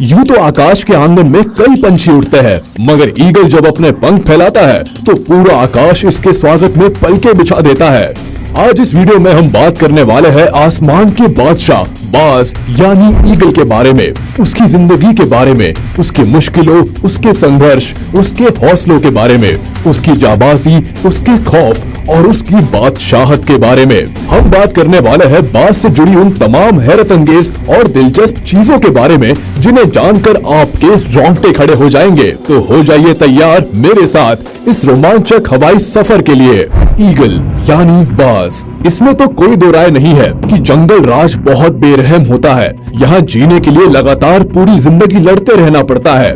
यूं तो आकाश के आंगन में कई पंछी उड़ते हैं, मगर ईगल जब अपने पंख फैलाता है तो पूरा आकाश इसके स्वागत में पलके बिछा देता है। आज इस वीडियो में हम बात करने वाले हैं आसमान के बादशाह बाज यानी ईगल के बारे में, उसकी जिंदगी के बारे में, उसकी मुश्किलों, उसके संघर्ष, उसके हौसलों के बारे में, उसकी जाबाजी, उसके खौफ और उसकी बादशाहत के बारे में। हम बात करने वाले हैं बाज से जुड़ी उन तमाम हैरत अंगेज और दिलचस्प चीजों के बारे में जिन्हें जानकर आपके रोंगटे खड़े हो जाएंगे। तो हो जाइए तैयार मेरे साथ इस रोमांचक हवाई सफर के लिए। ईगल यानी बाज। इसमें तो कोई दो राय नहीं है कि जंगल राज बहुत बेरहम होता है। यहाँ जीने के लिए लगातार पूरी जिंदगी लड़ते रहना पड़ता है,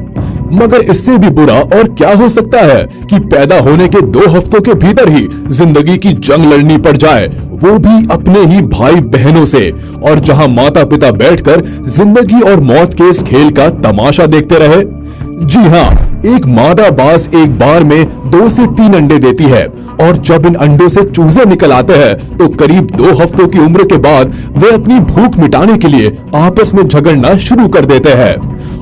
मगर इससे भी बुरा और क्या हो सकता है कि पैदा होने के 2 हफ्तों के भीतर ही जिंदगी की जंग लड़नी पड़ जाए, वो भी अपने ही भाई बहनों से, और जहां माता पिता बैठकर जिंदगी और मौत के इस खेल का तमाशा देखते रहे। जी हाँ, एक मादा बाज एक बार में 2 से 3 अंडे देती है, और जब इन अंडों से चूजे निकल आते हैं तो करीब 2 हफ्तों की उम्र के बाद वे अपनी भूख मिटाने के लिए आपस में झगड़ना शुरू कर देते हैं।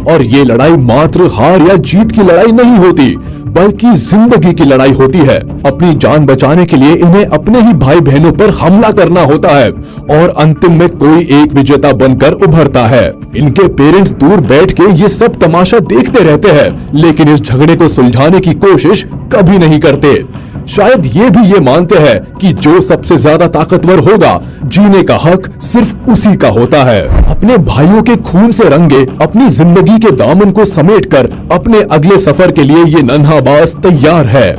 और ये लड़ाई मात्र हार या जीत की लड़ाई नहीं होती, बल्कि जिंदगी की लड़ाई होती है। अपनी जान बचाने के लिए इन्हें अपने ही भाई बहनों पर हमला करना होता है, और अंतिम में कोई एक विजेता बनकर उभरता है। इनके पेरेंट्स दूर बैठ के ये सब तमाशा देखते रहते हैं, लेकिन इस झगड़े को सुलझाने की कोशिश कभी नहीं करते। शायद ये भी ये मानते हैं कि जो सबसे ज्यादा ताकतवर होगा, जीने का हक सिर्फ उसी का होता है। अपने भाइयों के खून से रंगे अपनी जिंदगी के दामन को समेटकर अपने अगले सफर के लिए ये नन्हा बाज तैयार है।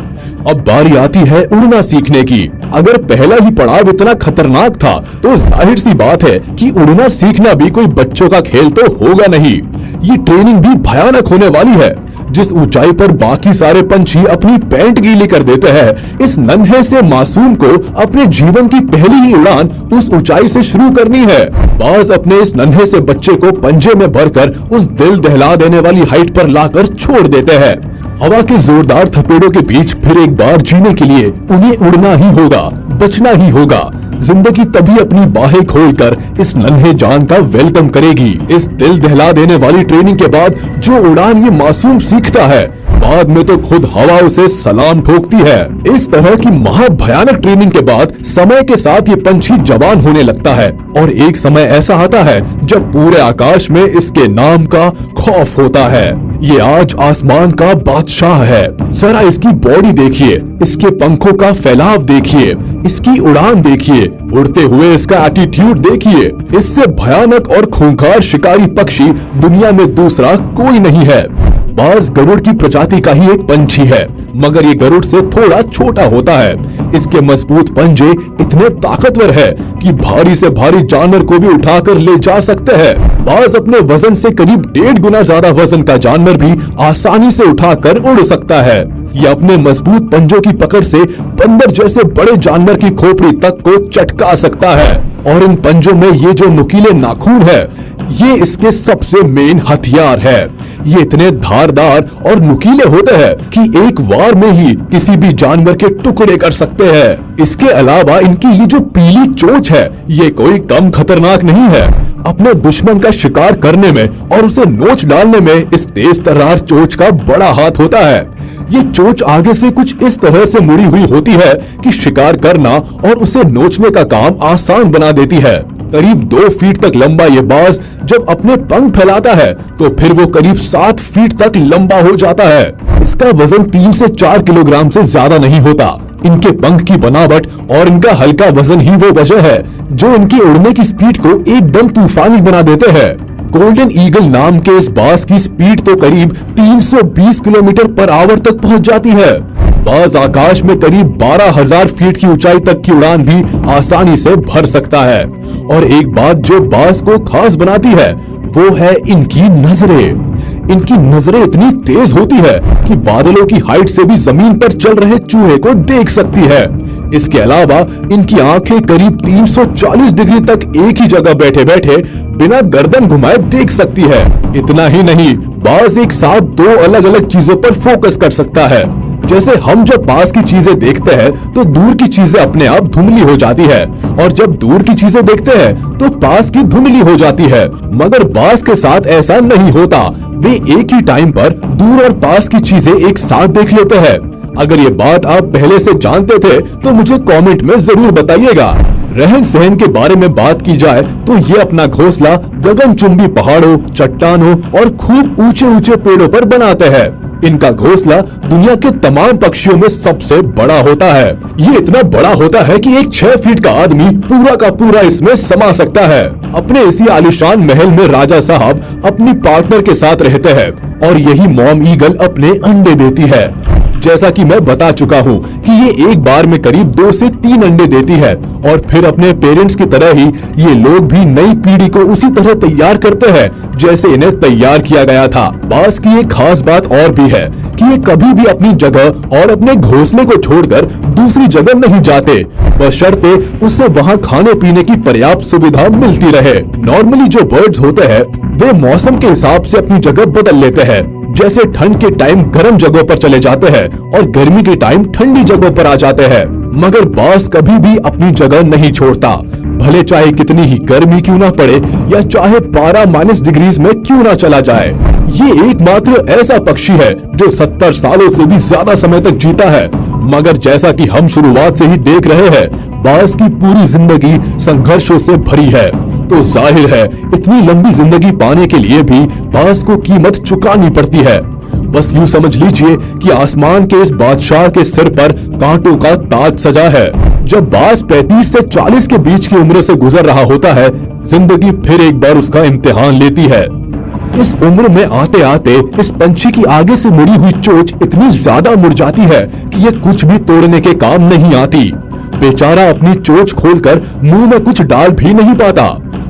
अब बारी आती है उड़ना सीखने की। अगर पहला ही पड़ाव इतना खतरनाक था, तो जाहिर सी बात है कि उड़ना सीखना भी कोई बच्चों का खेल तो होगा नहीं। ये ट्रेनिंग भी भयानक होने वाली है। जिस ऊंचाई पर बाकी सारे पंछी अपनी पैंट गीली कर देते हैं, इस नन्हे से मासूम को अपने जीवन की पहली ही उड़ान उस ऊंचाई से शुरू करनी है। बाज अपने इस नन्हे से बच्चे को पंजे में भरकर उस दिल दहला देने वाली हाइट पर लाकर छोड़ देते हैं। हवा के जोरदार थपेड़ों के बीच फिर एक बार जीने के लिए उन्हें उड़ना ही होगा, बचना ही होगा। जिंदगी तभी अपनी बाहें खोलकर इस नन्हे जान का वेलकम करेगी। इस दिल दहला देने वाली ट्रेनिंग के बाद जो उड़ान ये मासूम सीखता है, बाद में तो खुद हवा उसे सलाम ठोकती है। इस तरह की महाभयानक ट्रेनिंग के बाद समय के साथ ये पंछी जवान होने लगता है, और एक समय ऐसा आता है जब पूरे आकाश में इसके नाम का खौफ होता है। ये आज आसमान का बादशाह है। जरा इसकी बॉडी देखिए, इसके पंखों का फैलाव देखिए, इसकी उड़ान देखिए, उड़ते हुए इसका एटीट्यूड देखिए। इससे भयानक और खूंखार शिकारी पक्षी दुनिया में दूसरा कोई नहीं है। बाज गरुड़ की प्रजाति का ही एक पंछी है, मगर ये गरुड़ से थोड़ा छोटा होता है। इसके मजबूत पंजे इतने ताकतवर है कि भारी से भारी जानवर को भी उठाकर ले जा सकते हैं। बाज अपने वजन से करीब 1.5 गुना ज्यादा वजन का जानवर भी आसानी से उठाकर उड़ सकता है। ये अपने मजबूत पंजों की पकड़ से बंदर जैसे बड़े जानवर की खोपड़ी तक को चटका सकता है, और इन पंजों में ये जो नुकीले नाखून है, ये इसके सबसे मेन हथियार है। ये इतने धारदार और नुकीले होते हैं कि एक वार में ही किसी भी जानवर के टुकड़े कर सकते हैं। इसके अलावा इनकी ये जो पीली चोंच है, ये कोई कम खतरनाक नहीं है। अपने दुश्मन का शिकार करने में और उसे नोच डालने में इस तेज तर्रार चोंच का बड़ा हाथ होता है। ये चोंच आगे से कुछ इस तरह से मुड़ी हुई होती है कि शिकार करना और उसे नोचने का काम आसान बना देती है। करीब 2 फीट तक लंबा ये बाज जब अपने पंख फैलाता है तो फिर वो करीब 7 फीट तक लंबा हो जाता है। इसका वजन 3 से 4 किलोग्राम से ज्यादा नहीं होता। इनके पंख की बनावट और इनका हल्का वजन ही वो वजह है जो इनकी उड़ने की स्पीड को एकदम तूफानी बना देते हैं। गोल्डन ईगल नाम के इस बाज की स्पीड तो करीब 320 किलोमीटर पर आवर तक पहुंच जाती है। बाज आकाश में करीब 12,000 फीट की ऊंचाई तक की उड़ान भी आसानी से भर सकता है। और एक बात जो बाज को खास बनाती है, वो है इनकी नजरें। इनकी नजरें इतनी तेज होती है कि बादलों की हाइट से भी जमीन पर चल रहे चूहे को देख सकती है। इसके अलावा इनकी आंखें करीब 340 डिग्री तक एक ही जगह बैठे बैठे बिना गर्दन घुमाए देख सकती है। इतना ही नहीं, बाज एक साथ 2 अलग अलग चीजों पर फोकस कर सकता है। जैसे हम जब पास की चीजें देखते हैं तो दूर की चीजें अपने आप धुंधली हो जाती है, और जब दूर की चीजें देखते हैं तो पास की धुंधली हो जाती है। मगर बाज के साथ ऐसा नहीं होता, वे एक ही टाइम पर दूर और पास की चीजें एक साथ देख लेते हैं। अगर ये बात आप पहले से जानते थे तो मुझे कमेंट में जरूर बताइएगा। रहन सहन के बारे में बात की जाए तो ये अपना घोंसला गगनचुंबी पहाड़ों, चट्टानों और खूब ऊंचे ऊंचे पेड़ों पर बनाते हैं। इनका घोंसला दुनिया के तमाम पक्षियों में सबसे बड़ा होता है। ये इतना बड़ा होता है कि एक 6 फीट का आदमी पूरा का पूरा इसमें समा सकता है। अपने इसी आलीशान महल में राजा साहब अपनी पार्टनर के साथ रहते हैं और यही मॉम ईगल अपने अंडे देती है। जैसा कि मैं बता चुका हूँ कि ये एक बार में करीब 2 से 3 अंडे देती है, और फिर अपने पेरेंट्स की तरह ही ये लोग भी नई पीढ़ी को उसी तरह तैयार करते हैं जैसे इन्हें तैयार किया गया था। बाज की एक खास बात और भी है कि ये कभी भी अपनी जगह और अपने घोंसले को छोड़कर दूसरी जगह नहीं जाते, बशर्ते उससे वहाँ खाने पीने की पर्याप्त सुविधा मिलती रहे। नॉर्मली जो बर्ड्स होते हैं वे मौसम के हिसाब से अपनी जगह बदल लेते हैं, जैसे ठंड के टाइम गर्म जगहों पर चले जाते हैं और गर्मी के टाइम ठंडी जगहों पर आ जाते हैं। मगर बाज कभी भी अपनी जगह नहीं छोड़ता, भले चाहे कितनी ही गर्मी क्यों ना पड़े या चाहे पारा -डिग्रीज में क्यों ना चला जाए। ये एकमात्र ऐसा पक्षी है जो 70 सालों से भी ज्यादा समय तक जीता है। मगर जैसा कि हम शुरुआत से ही देख रहे हैं, बाज की पूरी जिंदगी संघर्षों से भरी है, तो जाहिर है इतनी लंबी जिंदगी पाने के लिए भी बाज को कीमत चुकानी पड़ती है। बस यूं समझ लीजिए कि आसमान के इस बादशाह के सिर पर कांटों का ताज सजा है। जब बाज 35 से 40 के बीच की उम्र से गुजर रहा होता है, जिंदगी फिर एक बार उसका इम्तिहान लेती है। इस उम्र में आते आते इस पंछी की आगे से मुड़ी हुई चोंच इतनी ज्यादा मुड़ जाती है कि ये कुछ भी तोड़ने के काम नहीं आती। बेचारा अपनी चोंच खोलकर मुंह में कुछ डाल भी नहीं पाता।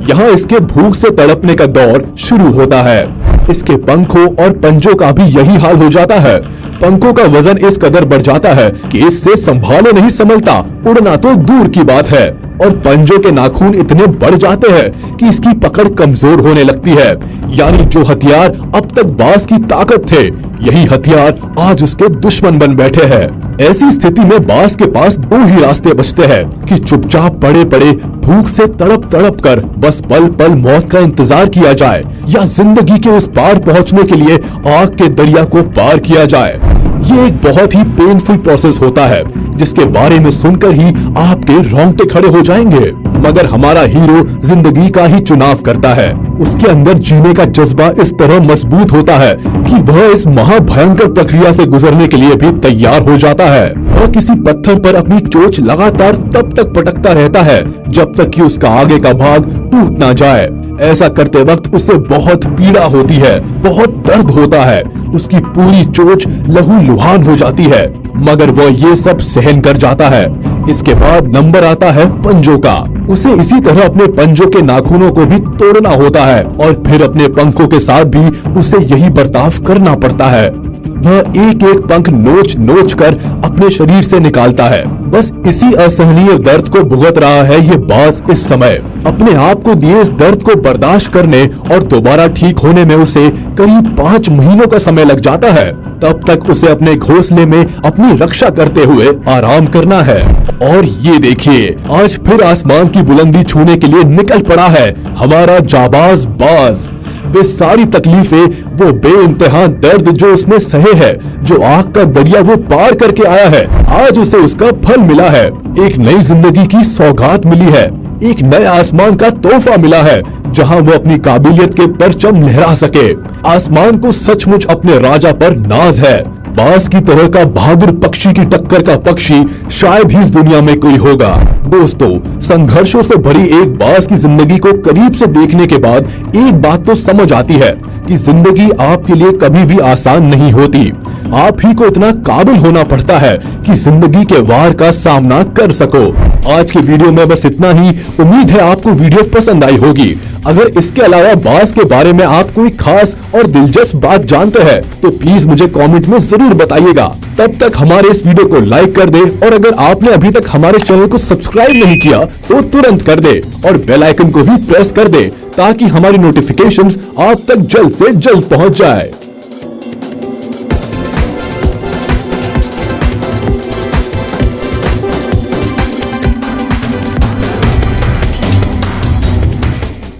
यहाँ इसके भूख से तड़पने का दौर शुरू होता है। इसके पंखों और पंजों का भी यही हाल हो जाता है। पंखों का वजन इस कदर बढ़ जाता है कि इससे संभाले नहीं संभलता, उड़ना तो दूर की बात है। और पंजों के नाखून इतने बढ़ जाते हैं कि इसकी पकड़ कमजोर होने लगती है। यानी जो हथियार अब तक बाज की ताकत थे, यही हथियार आज उसके दुश्मन बन बैठे हैं। ऐसी स्थिति में बाज के पास 2 ही रास्ते बचते हैं कि चुपचाप पड़े पड़े भूख से तड़प तड़प कर बस पल पल मौत का इंतजार किया जाए, या जिंदगी के उस पार पहुंचने के लिए आग के दरिया को पार किया जाए। ये एक बहुत ही पेनफुल प्रोसेस होता है जिसके बारे में सुनकर ही आपके रोंगटे खड़े हो जाएंगे। मगर हमारा हीरो जिंदगी का ही चुनाव करता है। उसके अंदर जीने का जज्बा इस तरह मजबूत होता है कि वह इस महाभयंकर प्रक्रिया से गुजरने के लिए भी तैयार हो जाता है। वह किसी पत्थर पर अपनी चोंच लगातार तब तक पटकता रहता है जब तक कि उसका आगे का भाग टूट ना जाए। ऐसा करते वक्त उसे बहुत पीड़ा होती है, बहुत दर्द होता है, उसकी पूरी चोंच लहूलुहान हो जाती है, मगर वह ये सब सहन कर जाता है। इसके बाद नंबर आता है पंजों का। उसे इसी तरह अपने पंजों के नाखूनों को भी तोड़ना होता है और फिर अपने पंखों के साथ भी उसे यही बर्ताव करना पड़ता है। वह एक एक पंख नोच नोच कर अपने शरीर से निकालता है। बस इसी असहनीय दर्द को भुगत रहा है ये बाज इस समय। अपने आप को दिए इस दर्द को बर्दाश्त करने और दोबारा ठीक होने में उसे करीब 5 महीनों का समय लग जाता है। तब तक उसे अपने घोंसले में अपनी रक्षा करते हुए आराम करना है। और ये देखिए, आज फिर आसमान की बुलंदी छूने के लिए निकल पड़ा है हमारा जाबाज बाज। वे सारी तकलीफें, वो बेइंतहा दर्द जो उसने सहे है, जो आग का दरिया वो पार करके आया है, आज उसे उसका फल मिला है। एक नई जिंदगी की सौगात मिली है, एक नए आसमान का तोहफा मिला है जहां वो अपनी काबिलियत के परचम लहरा सके। आसमान को सचमुच अपने राजा पर नाज है। बाज की तरह का बहादुर पक्षी की टक्कर का पक्षी शायद ही इस दुनिया में कोई होगा। दोस्तों, संघर्षों से भरी एक बाज की जिंदगी को करीब से देखने के बाद एक बात तो समझ आती है कि जिंदगी आपके लिए कभी भी आसान नहीं होती। आप ही को इतना काबिल होना पड़ता है कि जिंदगी के वार का सामना कर सको। आज के वीडियो में बस इतना ही। उम्मीद है आपको वीडियो पसंद आई होगी। अगर इसके अलावा बाज के बारे में आप कोई खास और दिलचस्प बात जानते हैं तो प्लीज मुझे कमेंट में जरूर बताइएगा। तब तक हमारे इस वीडियो को लाइक कर दे, और अगर आपने अभी तक हमारे चैनल को सब्सक्राइब नहीं किया तो तुरंत कर दे और बेल आइकन को भी प्रेस कर दे ताकि हमारी नोटिफिकेशंस आप तक जल्द से जल्द पहुंच जाए।